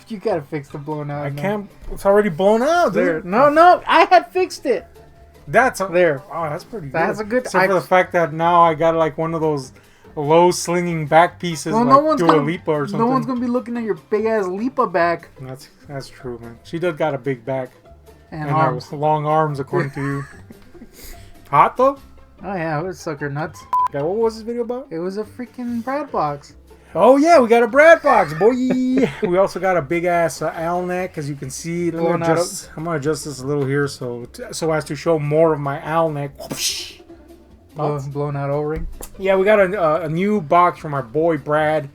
You gotta fix the blown out. I can't. It's already blown out, There. dude. No. I had fixed it. That's There. Oh, that's pretty good. That's a good. Except for the fact that now I got like one of those low slinging back pieces, Well, like no one's Dua gonna, Lipa or something. No one's gonna be looking at your big ass Lipa back That's true, man. She does got a big back and arms. long arms, according to you. Hot though. Oh yeah, it was sucker nuts. Okay, what was this video about? It was a freaking Brad box. Oh yeah, we got a Brad box, boy. We also got a big ass owl neck, as you can see. I'm gonna adjust this a little here so as to show more of my owl neck. Blown out O-ring. Yeah, we got a new box from our boy Brad,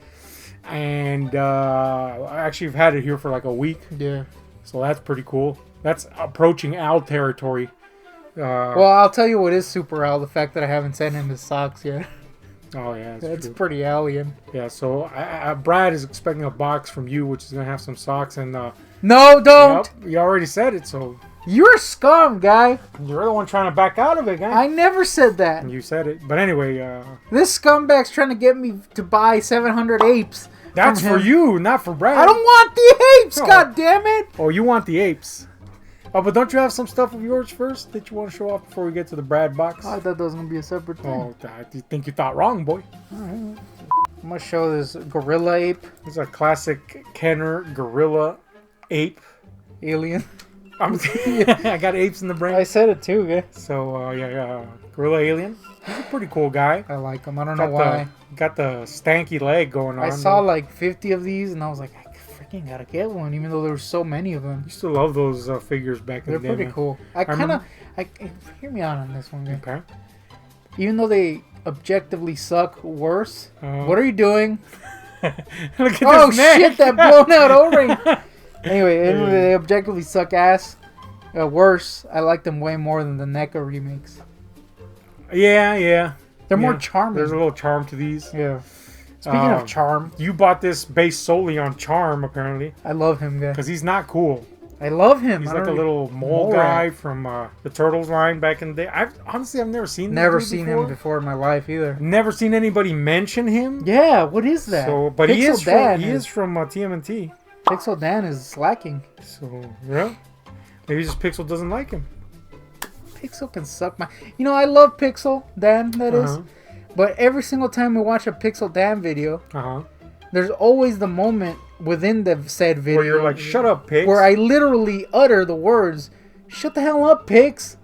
and actually I've had it here for like a week. Yeah. So that's pretty cool. That's approaching owl territory. Well, I'll tell you what is super owl, the fact that I haven't sent him his socks yet. Oh yeah, that's true. Pretty alien. Yeah, so Brad is expecting a box from you, which is gonna have some socks and. No, don't. Yep, you already said it, so. You're a scum, guy. You're the one trying to back out of it, guy. I never said that. You said it, but anyway. This scumbag's trying to get me to buy 700 apes. That's for you, not for Brad. I don't want the apes. No. God damn it. Oh, you want the apes? Oh, but don't you have some stuff of yours first that you want to show off before we get to the Brad box? I thought that was going to be a separate thing. Oh, I think you thought wrong, boy. Alright. I'm going to show this gorilla ape. This is a classic Kenner gorilla ape. Alien. I got apes in the brain. I said it too, guy. So, yeah, gorilla alien. He's a pretty cool guy. I like him. I don't know why. Got the stanky leg going on. I saw like 50 of these and I was like, gotta get one, even though there were so many of them. I used to love those figures back in the day. They're pretty cool. I hear me out on this one, guy. Okay. Even though they objectively suck worse. What are you doing? Look at this neck. Shit! That blown out O-ring. Anyway, they objectively suck ass. Worse. I like them way more than the NECA remakes. Yeah. They're more charming. There's a little charm to these. Yeah. Speaking of charm, you bought this based solely on charm, apparently. I love him, guy. Because he's not cool. I love him. He's like a little mole guy from the Turtles line back in the day. I've never seen him before in my life either. Never seen anybody mention him. Yeah, what is that? So, but he is from TMNT. Pixel Dan is slacking. So yeah, maybe just Pixel doesn't like him. Pixel can suck my. You know, I love Pixel Dan. That is. But every single time we watch a Pixel Dan video, there's always the moment within the said video where you're like, "Shut up, Pix!" Where I literally utter the words, "Shut the hell up, Pix!"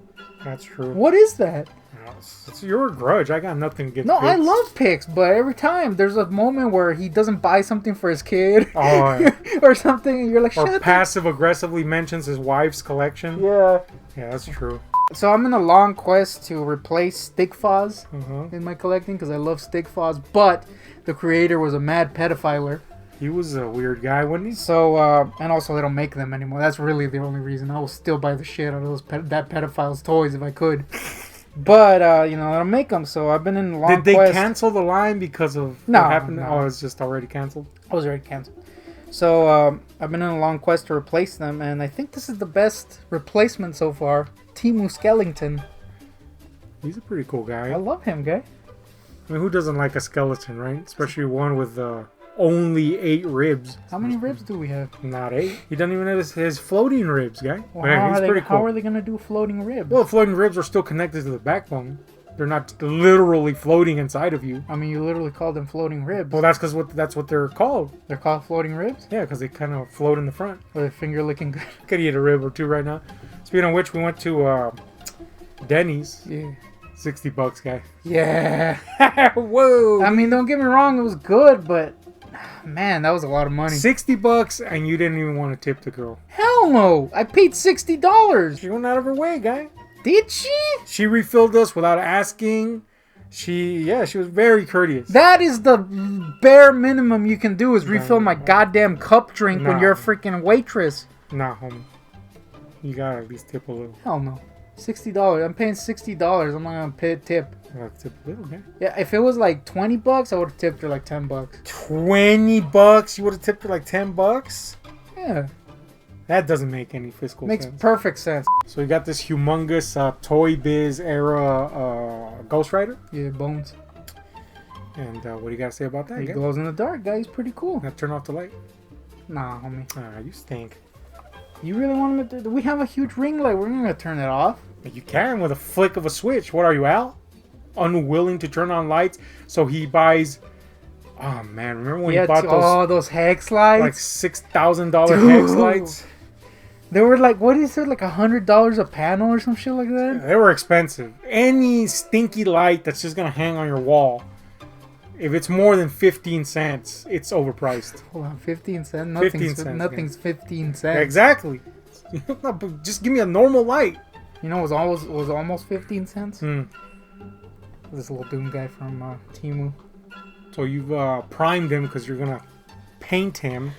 That's true. What is that? It's your grudge. I got nothing against Pix. I love Pix, but every time there's a moment where he doesn't buy something for his kid, yeah. or something, and you're like, "Shut up!" Or passive aggressively mentions his wife's collection. Yeah, that's true. So I'm in a long quest to replace Stickfaz in my collecting because I love Stickfaz, but the creator was a mad pedophiler. He was a weird guy, wasn't he? So, and also they don't make them anymore. That's really the only reason. I will still buy the shit out of that pedophile's toys if I could. But, you know, I don't make them, so I've been in a long quest. Did they cancel the line because of what happened? No. Oh, it's just already canceled? It was already canceled. So, I've been in a long quest to replace them, and I think this is the best replacement so far. Timu Skellington. He's a pretty cool guy. I love him, guy. I mean, who doesn't like a skeleton, right? Especially one with only 8 ribs. How many ribs do we have? Not 8. He doesn't even have his floating ribs, guy. Well, how are they going to do floating ribs? Well, floating ribs are still connected to the backbone. They're not literally floating inside of you. I mean, you literally call them floating ribs. Well, that's because that's what they're called. They're called floating ribs? Yeah, because they kind of float in the front. Or they're finger licking good. Could eat a rib or two right now. Speaking of which, we went to Denny's. Yeah. $60, guy. Yeah. Whoa. I mean, don't get me wrong, it was good, but man, that was a lot of money. $60 and you didn't even want to tip the girl. Hell no. I paid $60. She went out of her way, guy. Did she? She refilled us without asking. She was very courteous. That is the bare minimum you can do is refill my goddamn cup drink when you're a freaking waitress. Nah, homie. You gotta at least tip a little. Hell no. $60. I'm paying $60. I'm not gonna pay a tip. Tip a little, man. Yeah, if it was like $20, I would have tipped her like $10. $20? You would have tipped her like $10? Yeah. That doesn't make any fiscal sense. Makes perfect sense. So you got this humongous Toy Biz era Ghost Rider? Yeah, Bones. And what do you got to say about that? He glows in the dark, guy. He's pretty cool. Now turn off the light. Nah, homie. You stink. You really want him to... We have a huge ring light. We're not going to turn it off. But you can with a flick of a switch. What are you, Al? Unwilling to turn on lights? So he buys... Oh, man. Remember when he bought those hex lights? Like $6,000 hex lights? They were like, what is it? Like $100 a panel or some shit like that? Yeah, they were expensive. Any stinky light that's just going to hang on your wall, if it's more than 15 cents, it's overpriced. Hold on, 15 cents? Nothing's 15 cents. Yeah, exactly. Just give me a normal light. You know, was almost 15 cents. This little Doom guy from Temu. So you've primed him because you're gonna paint him.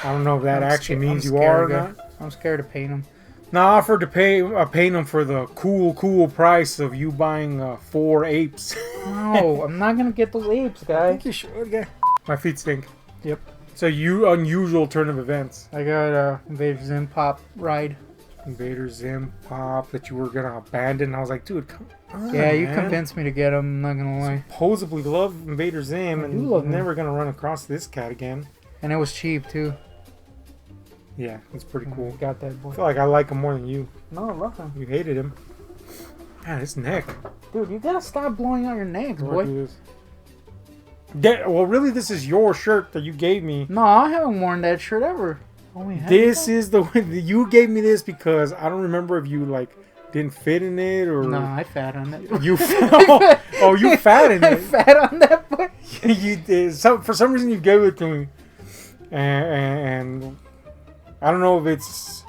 I don't know if that actually means you are or not. I'm scared to paint him. Now I offered to paint him for the cool price of you buying 4 apes. No, I'm not gonna get those apes, guy. I think you should, guy. My feet stink. Yep. It's a unusual turn of events. I got a Invader Zim Pop ride. Invader Zim Pop that you were gonna abandon. I was like, dude, come on, yeah, you man. convinced me to get him. I'm not gonna lie. Supposedly love Invader Zim, and you're never gonna run across this cat again. And it was cheap too. Yeah, it's pretty cool. Got that boy. I feel like I like him more than you. No, I love him. You hated him. Man, his neck. Dude, you gotta stop blowing out your necks, boy. Well, really, this is your shirt that you gave me. No, I haven't worn that shirt ever. This is the one you gave me this because I don't remember if you like didn't fit in it or. No, I fat on it. You you fat in it. I fat on that boy. You did. For some reason you gave it to me, and I don't know if it's.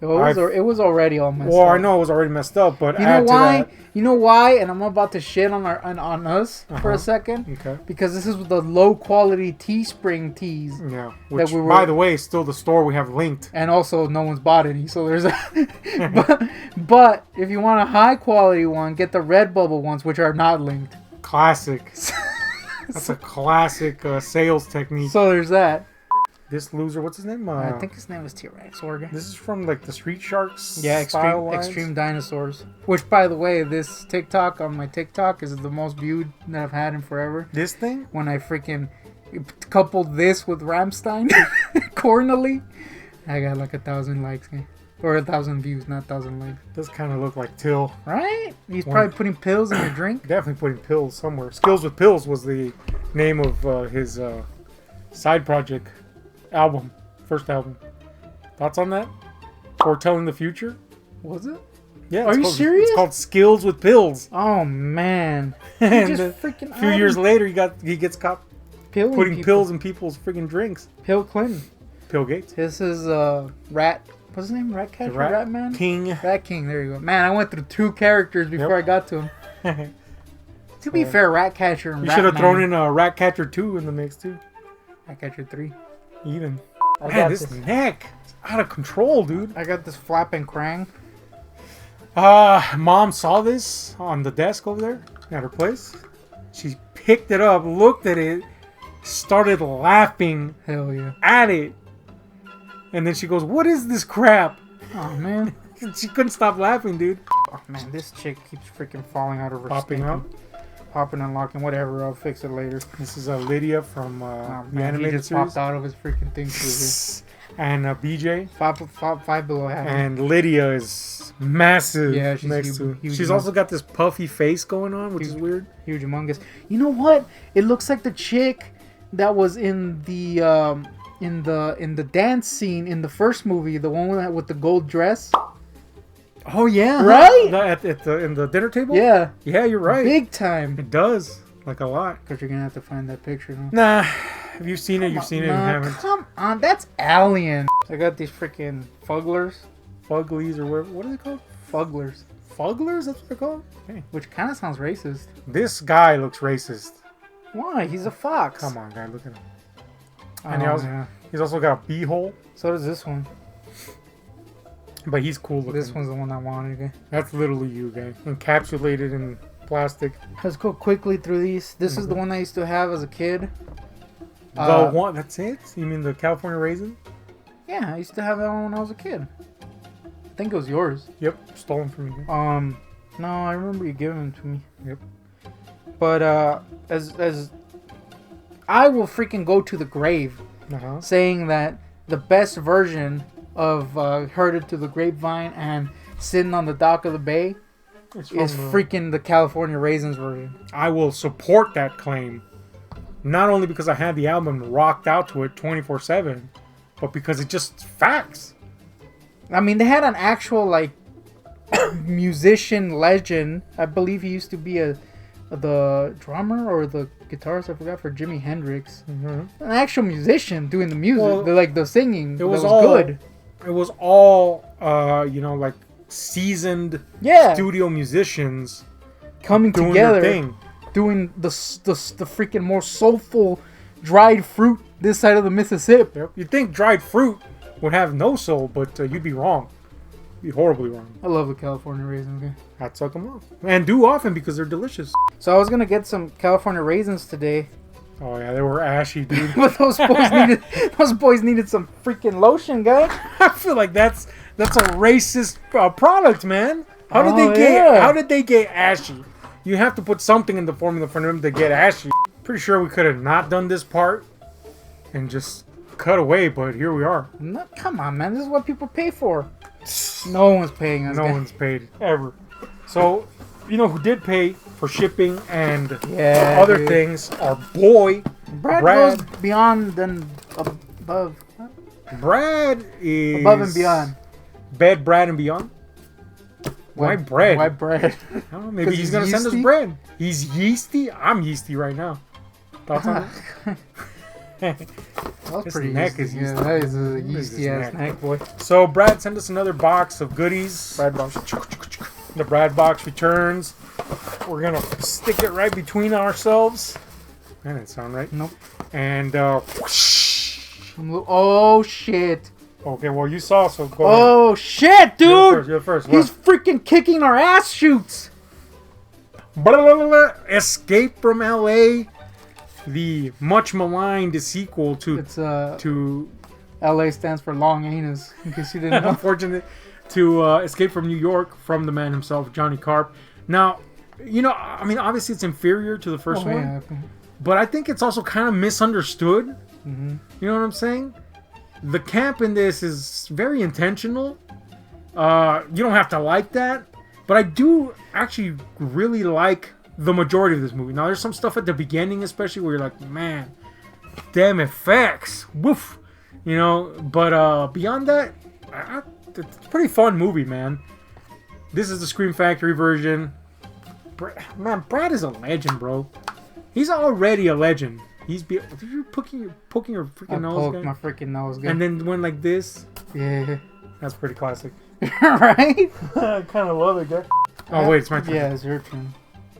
It was already all messed up. Well, I know it was already messed up, but you know why? You know why? And I'm about to shit on on us for a second. Okay. Because this is the low quality Teespring tees. Yeah. Which, by the way, is still the store we have linked. And also, no one's bought any, so there's a. but if you want a high quality one, get the Redbubble ones, which are not linked. Classic. That's a classic sales technique. So there's that. This loser, what's his name? I think his name is T-Rex Organ. This is from like the Street Sharks. Yeah, extreme dinosaurs. Which, by the way, this TikTok on my TikTok is the most viewed that I've had in forever. This thing? When I freaking coupled this with Rammstein, Cornely, I got like 1,000 likes, or 1,000 views, not 1,000 likes. Does kind of look like Till, right? He's probably putting pills in your drink. Definitely putting pills somewhere. Skills with Pills was the name of his side project. First album. Thoughts on that? Foretelling the future? Was it? Yeah. Are you serious? It's called Skills with Pills. Oh man! And a few years later, he gets caught putting pills in people's freaking drinks. Bill Clinton. Bill Gates. This is Rat. What's his name? Ratcatcher? Ratman? King. Rat King. There you go. Man, I went through 2 characters before I got to him. To be fair, Ratcatcher and Ratman. You should have thrown in a Ratcatcher 2 in the mix too. Ratcatcher 3. Even. Man, this neck. It's out of control, dude. I got this flapping Krang. Mom saw this on the desk over there at her place. She picked it up, looked at it, started laughing. Hell yeah. At it. And then she goes, "What is this crap?" Oh, man. She couldn't stop laughing, dude. Oh, man, this chick keeps freaking falling out of her Popping out. Popping and locking, whatever. I'll fix it later. This is Lydia from the animated he just series. popped out of his freaking thing too. And BJ. Five below average. And Lydia is massive. Yeah, she's next to. Huge she's also got this puffy face going on, which is weird. Huge, humongous. You know what? It looks like the chick that was in the in the dance scene in the first movie, the one with the gold dress. Oh yeah, right? In the dinner table. Yeah, you're right. Big time. It does, like a lot. Because you're gonna have to find that picture. Huh? Nah, if you've seen it, you've seen it. If you haven't. Come on, that's alien. I got these freaking fugglers, fuglies, or what are they called? Fugglers. Fugglers? That's what they're called. Hey. Which kind of sounds racist. This guy looks racist. Why? He's a fox. Come on, guy, look at him. And he's also got a beehole. So does this one. But he's cool looking. This one's the one I wanted, okay? That's literally you, guy. Encapsulated in plastic. Let's go quickly through these. This is the one I used to have as a kid. The one? That's it? You mean the California Raisin? Yeah, I used to have that one when I was a kid. I think it was yours. Yep, stolen from you. No, I remember you giving them to me. Yep. But as I will freaking go to the grave saying that the best version of Heard It to the Grapevine and Sitting on the Dock of the Bay is freaking the California Raisins version. I will support that claim. Not only because I had the album rocked out to it 24/7, but because it's just facts. I mean, they had an actual, like, musician legend. I believe he used to be the drummer or the guitarist, I forgot, for Jimi Hendrix. An actual musician doing the music, the singing. It was all good. It was all, like seasoned studio musicians coming together, doing the freaking more soulful dried fruit this side of the Mississippi. Yep. You'd think dried fruit would have no soul, but you'd be wrong. You'd be horribly wrong. I love the California raisins. Okay? I'd suck them up. And do often because they're delicious. So I was going to get some California raisins today. Oh, yeah, they were ashy, dude. But those boys needed some freaking lotion, guy. I feel like that's a racist product, man. How did they get ashy? You have to put something in the formula for them to get ashy. Pretty sure we could have not done this part and just cut away, but here we are. No, come on, man. This is what people pay for. No one's paying us. No one's paid ever. So, you know who did pay for shipping and other things? Our boy Brad goes beyond and above. Brad is above and beyond. Brad and beyond. Why bread? Why bread? I don't know. Maybe he's gonna send us bread. He's yeasty. I'm yeasty right now. Thoughts on it? His neck is yeasty. Yeah, that is a yeasty ass neck, boy. So Brad sent us another box of goodies. Brad box. The Brad box returns. We're gonna stick it right between ourselves. That didn't sound right. Nope. And oh shit. Okay, well you saw, so go ahead. Shit, dude! You're first. He's freaking kicking our ass shoots. Escape from LA. The much maligned sequel to LA stands for long anus, in case you didn't know. Unfortunate to Escape from New York from the man himself, Johnny Carp. Now, I mean, obviously it's inferior to the first one, okay. But I think it's also kind of misunderstood. You know what I'm saying? The camp in this is very intentional. You don't have to like that, but I do actually really like the majority of this movie. Now, there's some stuff at the beginning, especially where you're like, man, damn effects, woof, But beyond that, it's a pretty fun movie, man. This is the Scream Factory version. Man, Brad is a legend, bro. He's already a legend. You're poking your freaking nose, guy? My freaking nose, guy. And then went like this. Yeah, that's pretty classic. Right? I kind of love it, guy. Oh wait, it's my turn. Yeah, it's your turn.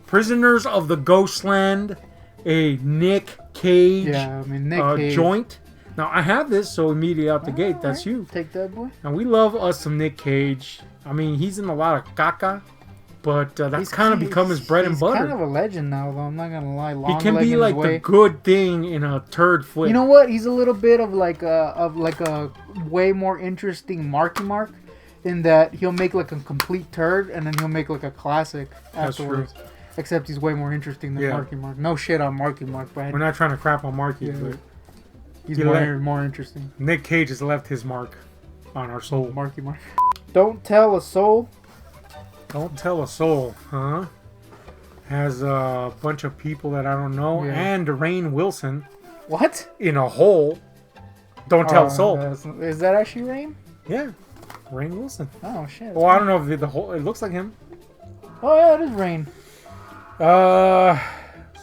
Prisoners of the Ghostland, a Nick Cage, Cage joint. Now I have this, so immediately out the gate, that's you. Take that, boy. And we love us some Nick Cage. I mean, he's in a lot of caca. But that's kind of become his bread and butter. He's kind of a legend now, though. I'm not gonna lie. He can be like the good thing in a turd flick. You know what? He's a little bit of like a way more interesting Marky Mark, in that he'll make like a complete turd and then he'll make like a classic afterwards. That's true. Except he's way more interesting than Marky Mark. No shit on Marky Mark, Brad. We're not trying to crap on Marky, but he's more interesting. Nick Cage has left his mark on our soul. Marky Mark. Don't tell a soul. Don't Tell a Soul, huh? Has a bunch of people that I don't know, and Rainn Wilson. What? In a hole. Don't Tell a Soul. Is that actually Rainn? Yeah, Rainn Wilson. Oh shit. Well, I don't know if the whole. It looks like him. Oh yeah, it is Rainn.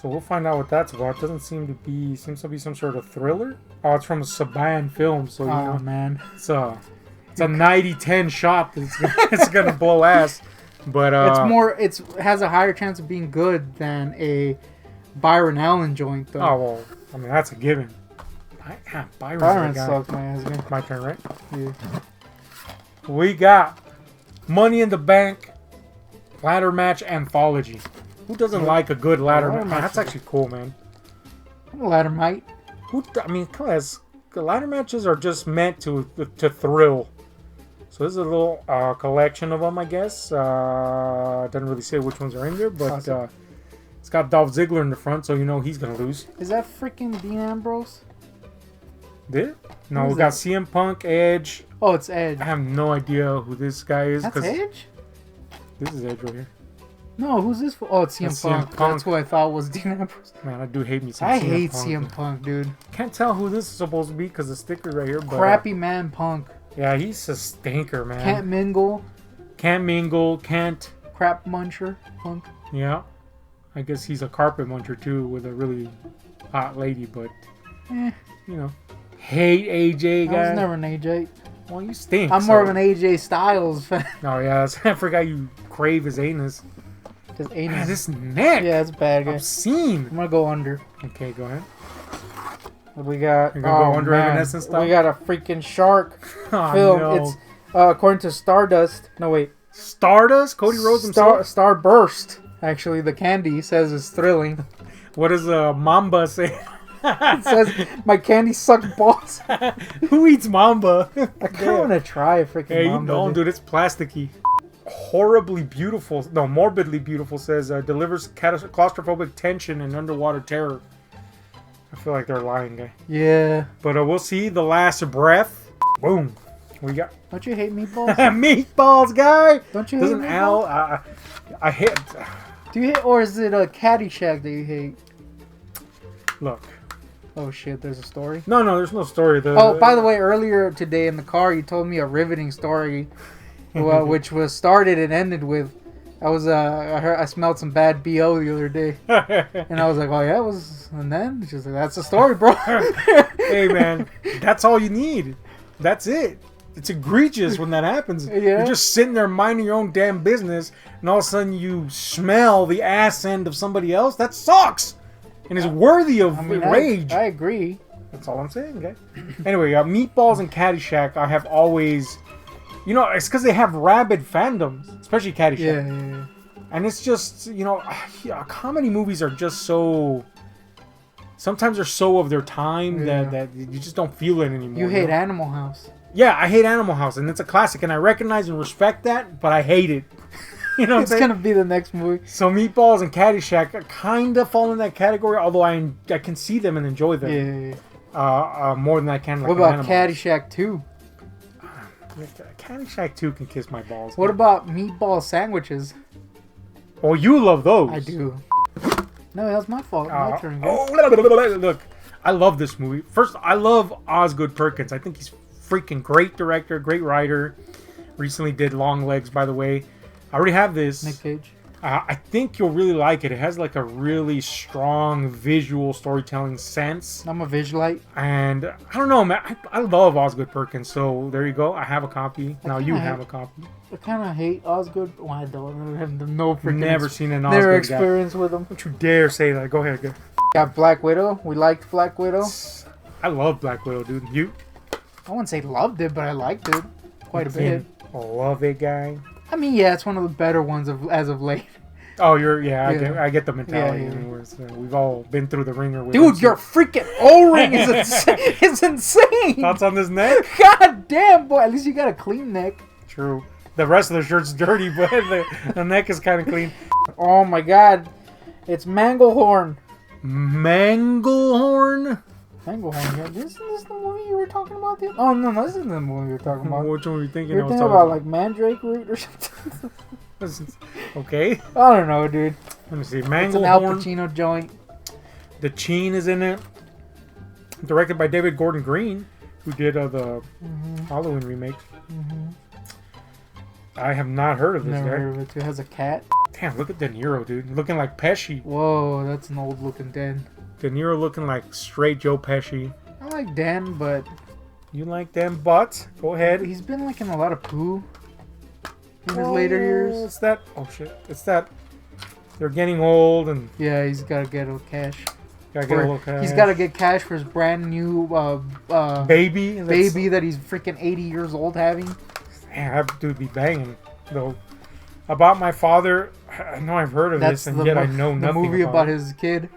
So we'll find out what that's about. It doesn't seem to be. Seems to be some sort of thriller. Oh, it's from a Saban film, so you know, man, it's a 90-10 shot that's gonna blow ass. But it has a higher chance of being good than a Byron Allen joint, though. Oh well, I mean that's a given. Byron sucks my ass, man. My turn, right? Yeah. We got Money in the Bank ladder match anthology. Who doesn't like a good ladder match? That's actually cool, man. I'm a ladder mate. I mean, come on, ladder matches are just meant to thrill. So this is a little collection of them, I guess. Doesn't really say which ones are in there, but it's got Dolph Ziggler in the front, so you know he's gonna lose. Is that freaking Dean Ambrose? Did it? No, Who's we got that? CM Punk, Edge. Oh, it's Edge. I have no idea who this guy is. That's Edge? This is Edge right here. No, who's this for? Oh, it's CM That's Punk. CM Punk. That's who I thought was Dean Ambrose. Man, I do hate me some I CM hate Punk. CM Punk, dude. Can't tell who this is supposed to be because the sticker's right here. But, Crappy man Punk. yeah, he's a stinker, man. Can't mingle. Can't mingle. Can't. Crap muncher Punk. Yeah. I guess he's a carpet muncher too with a really hot lady, but, Eh, you know. Hate AJ, I guy. was never an AJ. Well, you stink. I'm more of an AJ Styles fan. Oh, yeah. I forgot you crave his anus. His Man, anus. this neck. Yeah, it's bad, guys. Obscene. I'm gonna go under. Okay, go ahead. What we got? You're gonna go under man. Evanescence style? We got a freaking shark Oh, film. no. It's according to Stardust. No wait. Stardust? Cody Rhodes himself? Starburst. Actually, the candy says it's thrilling. What does Mamba say? It says my candy sucked balls. Who eats Mamba? I kind of want to try a freaking. Hey, you Mamba, don't, dude. It's plasticky. Horribly beautiful. No, morbidly beautiful says delivers claustrophobic tension and underwater terror. I feel like they're lying, guy. Yeah. But we'll see. The last breath. Boom. We got Don't you hate meatballs? meatballs, guy. Don't you hate Doesn't Al? meatballs? I hate. Do you hate, or is it a Caddyshack that you hate? Look. Oh shit! There's a story. No, there's no story. Oh, by the way, earlier today in the car, you told me a riveting story, which was started and ended with, I smelled some bad BO the other day, and I was like, oh yeah, it was, and then she's like, that's the story, bro. Hey man, that's all you need. That's it. It's egregious when that happens. Yeah. You're just sitting there minding your own damn business, and all of a sudden you smell the ass end of somebody else. That sucks, and is worthy of rage. I agree. That's all I'm saying, okay? Anyway, Meatballs and Caddyshack, I have always... You know, it's because they have rabid fandoms, especially Caddyshack. Yeah. And it's just, you know, comedy movies are just so... Sometimes they're so of their time that you just don't feel it anymore. You hate Animal House. Yeah, I hate Animal House, and it's a classic, and I recognize and respect that, but I hate it. You know what I'm It's saying? gonna be the next movie. So Meatballs and Caddyshack kind of fall in that category, although I can see them and enjoy them. Yeah. More than I can. Like What about Animal. Caddyshack 2? Caddyshack 2 can kiss my balls. What about meatball sandwiches? Oh, you love those. I do. No, that was my fault. My turn. Guys. Look, I love this movie. First, I love Osgood Perkins. I think he's freaking great director, great writer. Recently did Long Legs, by the way. I already have this. Nick Cage. I think you'll really like it. It has like a really strong visual storytelling sense. I'm a visualite. And I don't know, man. I love Osgood Perkins. So there you go. I have a copy. Now you have a copy. I kind of hate Osgood. Well, I don't. I have no freaking. Never seen an Osgood Never guy. experience with him. Don't you dare say that. Go ahead. Go. Got Black Widow. We liked Black Widow. I love Black Widow, dude. You? I wouldn't say loved it, but I liked it quite a bit. Love it, guy. I mean, yeah, it's one of the better ones as of late. Oh, I get the mentality. Yeah. Anyways, we've all been through the ringer with Dude, your freaking O-ring is insane. It's insane. Thoughts on this neck? God damn, boy. At least you got a clean neck. True. The rest of the shirt's dirty, but the neck is kind of clean. Oh my God, it's Manglehorn. Manglehorn? Manglehorn. Yeah. This is the movie you were talking about. Oh no, this isn't the movie you were talking about. Which one were you thinking? You're thinking about like Mandrake Root or something. Okay. I don't know, dude. Let me see. It's an Al Manglehorn. Pacino joint. The Cheen is in it. Directed by David Gordon Green, who did the Halloween remake. I have not heard of this Never guy. heard of it. It has a cat. Damn, look at De Niro, dude. Looking like Pesci. Whoa, that's an old looking Dan. De Niro looking like straight Joe Pesci. I like Dan, but You like them butts? Go ahead. he's been like in a lot of poo in his later years. It's that. Oh shit! It's that. They're getting old and Yeah, he's got to get a cash. gotta get a little cash. He's got to get cash for his brand new baby. baby that he's freaking 80 years old having. Man, that dude be banging though. About my father, I know I've heard of this, and yet I know the nothing. movie about it. his kid.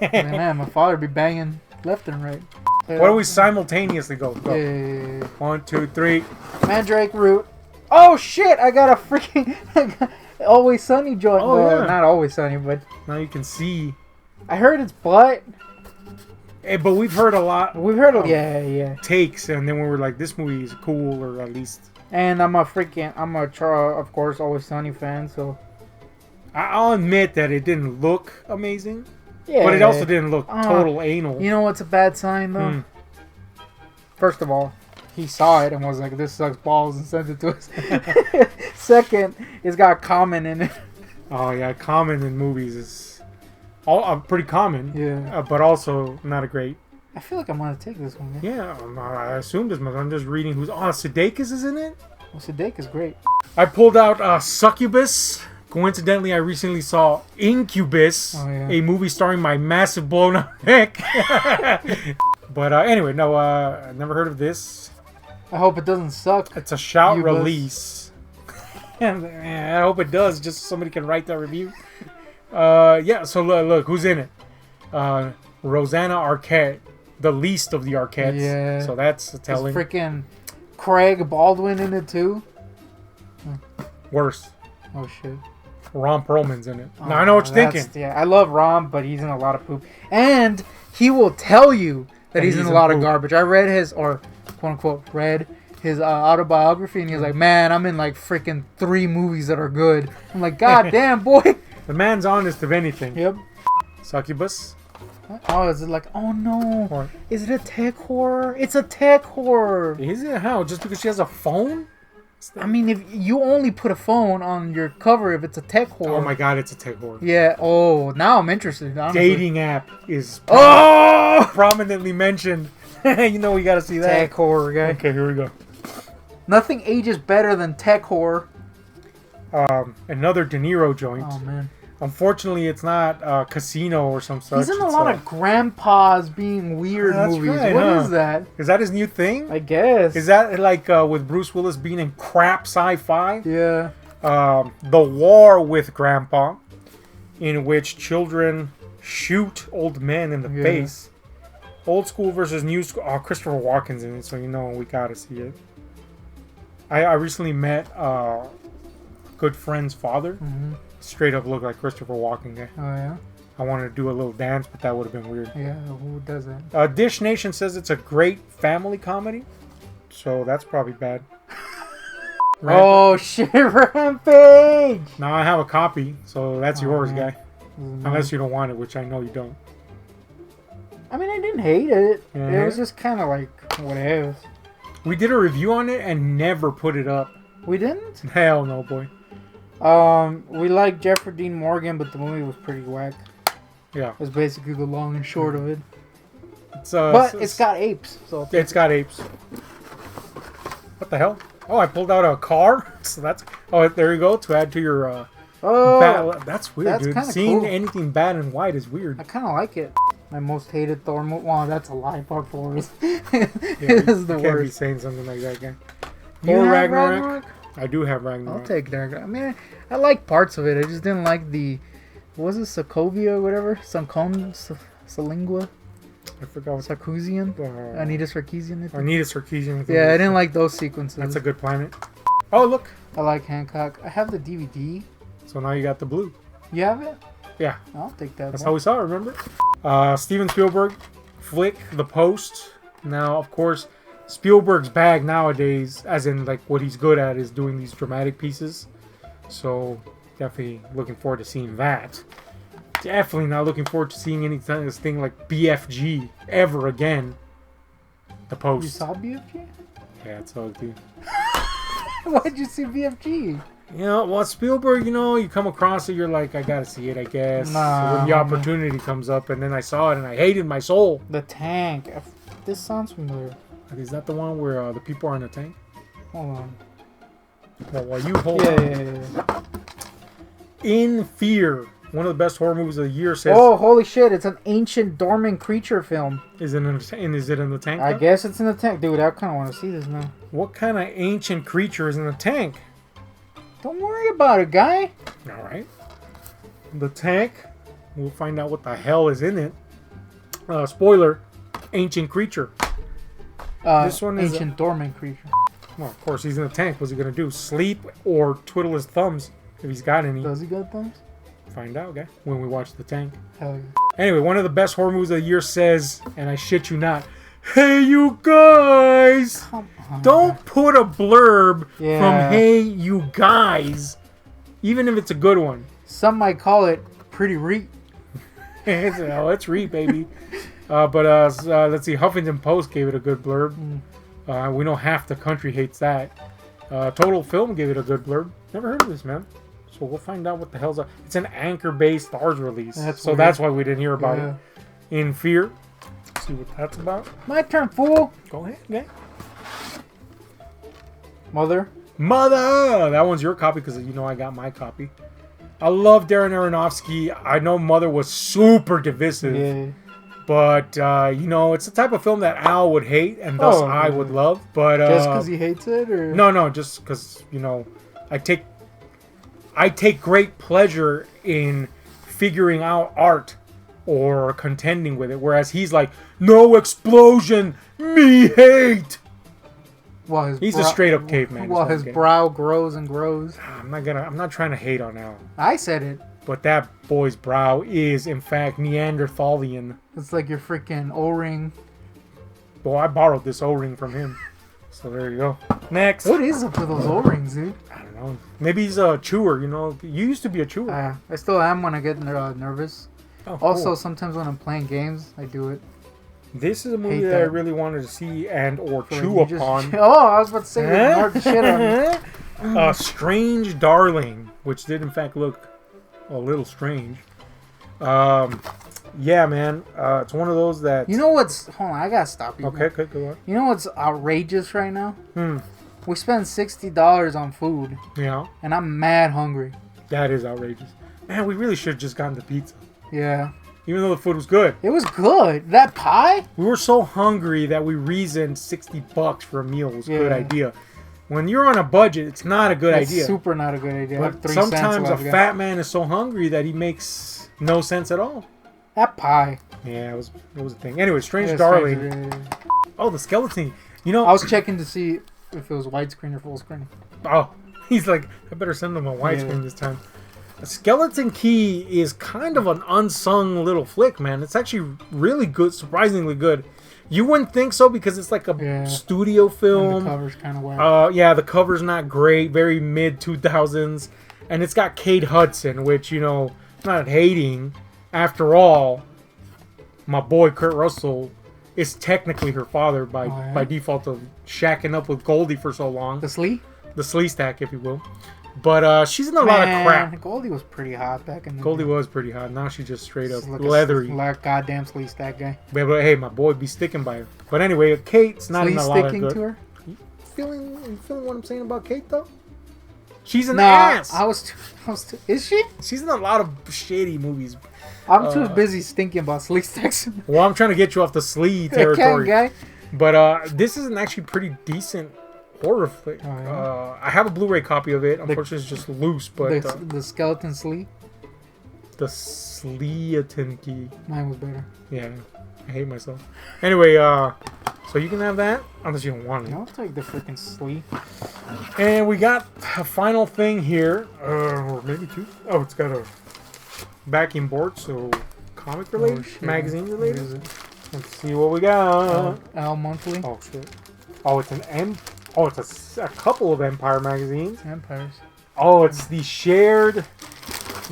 Man, my father be banging left and right. Why don't we simultaneously go? Go. Yeah. 1, 2, 3. Mandrake Root. Oh shit! I got a freaking Always Sunny joint. Oh, well, yeah. not Always Sunny, but Now you can see. I heard it's butt. But we've heard a lot. We've heard of yeah. Takes, and then we were like, this movie is cool, or at least. And I'm a of course, Always Sunny fan, so. I'll admit that it didn't look amazing. Yeah. But it also didn't look total anal. You know what's a bad sign, though? First of all, he saw it and was like, this sucks balls, and sent it to us. Second, it's got Common in it. Oh, yeah. Common in movies is pretty common. Yeah. But also not a great. I feel like I'm going to take this one, man. Yeah, I assumed as much. I'm just reading who's... Oh, Sudeikis is in it? Well, Sudeikis is great. I pulled out Succubus. Coincidentally, I recently saw Incubus, a movie starring my massive blown up neck. But anyway, no, I never heard of this. I hope it doesn't suck. It's a shout release. I hope it does, just so somebody can write that review. Yeah, so look, who's in it? Rosanna Arquette, the least of the Arquettes. Yeah. So that's telling. There's freaking Craig Baldwin in it too. Worse. Oh shit. Ron Perlman's in it. Now I know what you're thinking. Yeah, I love Ron, but he's in a lot of poop. And he will tell you that he's in a lot of garbage. I read his, or quote unquote, read his autobiography, and he was like, man, I'm in like freaking 3 movies that are good. I'm like, god damn, boy. The man's honest of anything. Yep. Succubus. Oh, is it like, oh no. What? Is it a tech horror? It's a tech horror. Is it? How? Just because she has a phone? I mean, if you only put a phone on your cover, if it's a tech horror. Oh my god, it's a tech horror. Yeah. Oh, now I'm interested. Honestly. Dating app is prominently mentioned. You know we gotta see that. Tech horror guy. Okay, here we go. Nothing ages better than tech horror. Another De Niro joint. Oh man. Unfortunately, it's not Casino or some such. He's in a lot of grandpas being weird movies. Right, What is that? Is that his new thing? I guess. Is that like with Bruce Willis being in crap sci-fi? Yeah. The War with Grandpa, in which children shoot old men in the face. Old school versus new school. Oh, Christopher Walken's in it, so you know we gotta see it. I recently met a good friend's father. Mm-hmm. Straight up look like Christopher Walken guy. Oh yeah. I wanted to do a little dance, but that would have been weird. Yeah, who does that? Dish Nation says it's a great family comedy, so that's probably bad. Oh shit, Rampage! Now I have a copy, so that's yours, guy. Unless you don't want it, which I know you don't. I mean, I didn't hate it. Mm-hmm. It was just kind of like whatever. We did a review on it and never put it up. We didn't? Hell no, boy. We liked Jeffrey Dean Morgan, but the movie was pretty whack. Yeah. That's basically the long and short of it. But it's got apes. So it's got apes. What the hell? Oh, I pulled out a car. So that's... Oh, there you go. To add to your... that's weird, dude. Seeing anything bad and white is weird. I kind of like it. My most hated Thor movie... Wow, that's a lie. Part 4 is... This is the worst. You can't be saying something like that, guy. Thor Ragnarok? I do have Ragnarok. I'll take Ragnarok. I mean, I like parts of it. I just didn't like the... Was it Sokovia or whatever? Salingua? I forgot. Sarkisian? Anita Sarkeesian? Anita Sarkeesian. Yeah, I didn't like those sequences. That's a good planet. Oh, look. I like Hancock. I have the DVD. So now you got the blue. You have it? Yeah. I'll take that. That's how we saw it, remember? Steven Spielberg flick The Post. Now, of course, Spielberg's bag nowadays, as in like what he's good at, is doing these dramatic pieces. So definitely looking forward to seeing that. Definitely not looking forward to seeing anything like BFG ever again. The Post. You saw BFG? Yeah, it's all dude. Why'd you see BFG? You know, well, Spielberg, you know, you come across it, you're like, I gotta see it, I guess. Nah, so when the opportunity comes up, and then I saw it, and I hated my soul. The Tank. This sounds familiar. Is that the one where the people are in a tank? Hold on. Well, while you hold on. Yeah. In Fear, one of the best horror movies of the year, says... Oh, holy shit, it's an ancient dormant creature film. Is it in the tank? I guess it's in the tank. Dude, I kind of want to see this now. What kind of ancient creature is in the tank? Don't worry about it, guy. Alright. The tank. We'll find out what the hell is in it. Spoiler. Ancient creature. This one is ancient dormant creature. Well, of course, he's in the tank. What's he going to do? Sleep or twiddle his thumbs if he's got any? Does he got thumbs? Find out, okay? When we watch the tank. Hell yeah. Anyway, one of the best horror movies of the year says, and I shit you not, "Hey, you guys, don't put a blurb from Hey, you guys, even if it's a good one." Some might call it pretty reek. It's reek, baby. Let's see. Huffington Post gave it a good blurb. We know half the country hates that. Total Film gave it a good blurb. Never heard of this, man. So we'll find out what the hell's up. It's an Anchor-based Stars release. That's why we didn't hear about it. In Fear. Let's see what that's about. My turn, fool. Go ahead, okay. Mother. That one's your copy because you know I got my copy. I love Darren Aronofsky. I know Mother was super divisive. Yeah. But, it's the type of film that Al would hate and thus I would love. But just because he hates it? Or No, just because, I take great pleasure in figuring out art or contending with it. Whereas he's like, no explosion, me hate. He's a straight up caveman. While his brow grows and grows. I'm not trying to hate on Al. I said it. But that boy's brow is, in fact, Neanderthalian. It's like your freaking O-ring. Well, I borrowed this O-ring from him. So there you go. Next. What is up with those O-rings, dude? I don't know. Maybe he's a chewer, You used to be a chewer. I still am when I get nervous. Oh, also, cool. Sometimes when I'm playing games, I do it. This is a movie that I really wanted to see and or chew upon. I was about to say, you ignored the shit on me. Strange Darling, which did in fact look a little strange. Yeah, man. It's one of those that... You know what's... Hold on, I gotta stop you. Okay, go on. You know what's outrageous right now? We spend $60 on food. Yeah. And I'm mad hungry. That is outrageous. Man, we really should have just gotten the pizza. Yeah. Even though the food was good. It was good. That pie? We were so hungry that we reasoned $60 for a meal was a good idea. When you're on a budget, it's not a good idea. It's super not a good idea. But sometimes a fat man is so hungry that he makes no sense at all. That pie. Yeah, it was a thing. Anyway, Strange Darling. Oh, the skeleton. I was checking to see if it was widescreen or full screen. Oh, he's like, I better send him a widescreen this time. Skeleton Key is kind of an unsung little flick, man. It's actually really good, surprisingly good. You wouldn't think so because it's like a studio film. And the cover's kind of whack. The cover's not great. Very mid 2000s, and it's got Kate Hudson, which I'm not hating. After all, my boy Kurt Russell is technically her father by default of shacking up with Goldie for so long. The Slee stack, if you will. But she's in a lot of crap. Goldie was pretty hot back in the Goldie day. was pretty hot. Now she's just straight up like leathery. Like goddamn Slee stack guy. But hey, my boy be sticking by her. But anyway, Kate's not in a lot of good. To her? You feeling what I'm saying about Kate though? She's an ass. I was too. Is she? She's in a lot of shady movies. I'm too busy thinking about Slee stacks. Well, I'm trying to get you off the Slee territory. Guy. But this is an actually pretty decent horror flick. I have a Blu-ray copy of it. Unfortunately, it's just loose. But the skeleton Slee. The Sleaton Key. Mine was better. Yeah, I hate myself. Anyway, so you can have that unless you don't want it. I'll take the freaking Slee. And we got a final thing here, or maybe two. Oh, it's got a backing board, so comic related, magazine related. Let's see what we got. Al Monthly. Oh shit. Oh, it's it's a couple of Empire magazines. Empires. Oh, it's the shared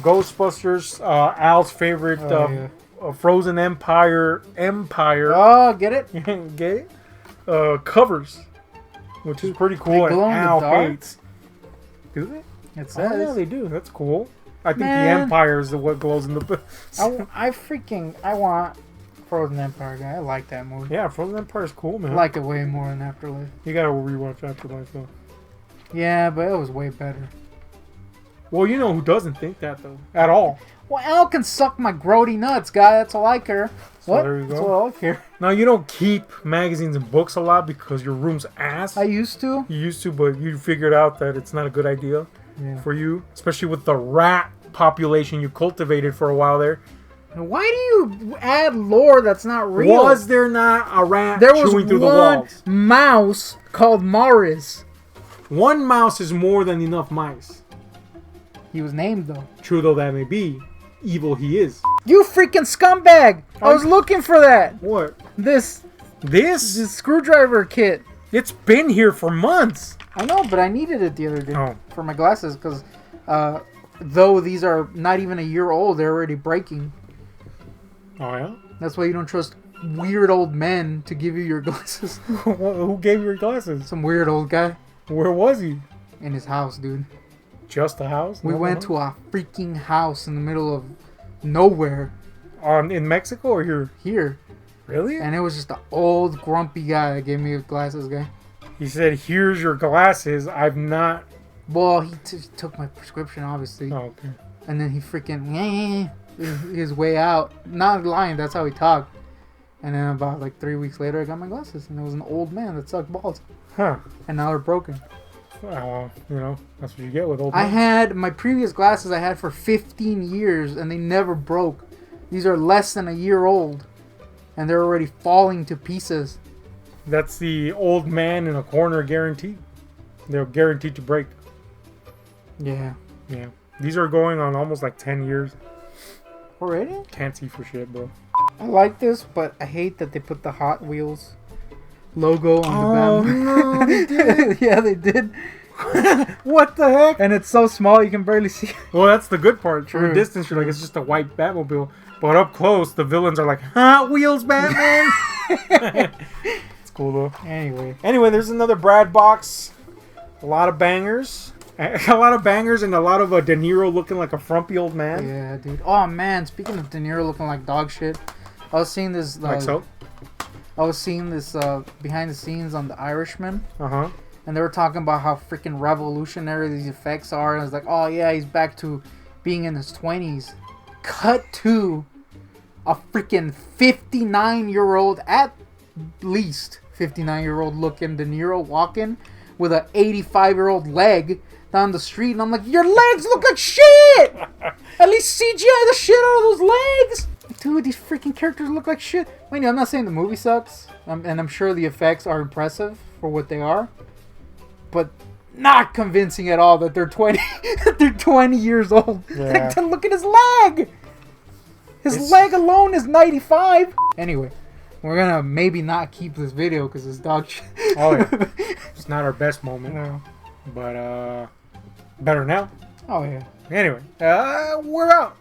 Ghostbusters, Al's favorite Frozen Empire. Oh, get it? Get it? Covers, which is pretty cool. And Al hates. Do they? It says. Oh, yeah, they do. That's cool. I think the Empire is what glows in the. I want Frozen Empire guy. I like that movie. Yeah, Frozen Empire is cool, man. I like it way more than Afterlife. You gotta rewatch Afterlife though. Yeah, but it was way better. Well, you know who doesn't think that though at all. Well, Al can suck my grody nuts, guy. That's all I care. So what? There you go. That's all I care. Now you don't keep magazines and books a lot because your room's ass. I used to. You used to, but you figured out that it's not a good idea for you, especially with the rat population you cultivated for a while there. Why do you add lore that's not real? Was there not a rat chewing through the walls? There was one mouse called Morris. One mouse is more than enough mice. He was named though. True though that may be. evil he is. You freaking scumbag! I was looking for that. What? This screwdriver kit. It's been here for months. I know, but I needed it the other day for my glasses because though these are not even a year old, they're already breaking. Oh yeah. That's why you don't trust weird old men to give you your glasses. Who gave you your glasses? Some weird old guy. Where was he? In his house, dude. Just a house? We went to a freaking house in the middle of nowhere. In Mexico or here? Here. Really? And it was just an old grumpy guy that gave me his glasses, guy. He said, "Here's your glasses. I've not." Well, he took my prescription, obviously. Oh, okay. And then he freaking his way out. Not lying, that's how he talked. And then about like 3 weeks later, I got my glasses, and it was an old man that sucked balls. Huh. And now they're broken. You know, that's what you get with old men. I had my previous glasses I had for 15 years, and they never broke. These are less than a year old, and they're already falling to pieces. That's the old man in a corner guarantee. They're guaranteed to break. Yeah. Yeah. These are going on almost like 10 years. Already? Can't see for shit, bro. I like this, but I hate that they put the Hot Wheels logo on the Batman. No, they did. Yeah, they did. What the heck? And it's so small you can barely see it. Well, that's the good part. From a True. distance, you're like, it's just a white Batmobile. But up close, the villains are like, Hot Wheels Batman. It's cool, though. Anyway, there's another Brad box. A lot of bangers. A lot of bangers and a lot of De Niro looking like a frumpy old man. Yeah, dude. Oh, man. Speaking of De Niro looking like dog shit, I was seeing this... Like so? I was seeing this behind the scenes on The Irishman. Uh-huh. And they were talking about how freaking revolutionary these effects are. And it's like, oh, yeah, he's back to being in his 20s. Cut to a freaking 59-year-old, at least 59-year-old looking De Niro walking with an 85-year-old leg down the street. And I'm like, your legs look like shit! At least CGI the shit out of those legs! Dude, these freaking characters look like shit. Wait, I'm not saying the movie sucks. And I'm sure the effects are impressive for what they are. But not convincing at all that they're 20 they're 20 years old. Yeah. Look at his leg! His leg alone is 95! Anyway, we're gonna maybe not keep this video because it's dog shit. Oh, yeah. It's not our best moment. No. But, better now. Oh, yeah. Anyway, we're out.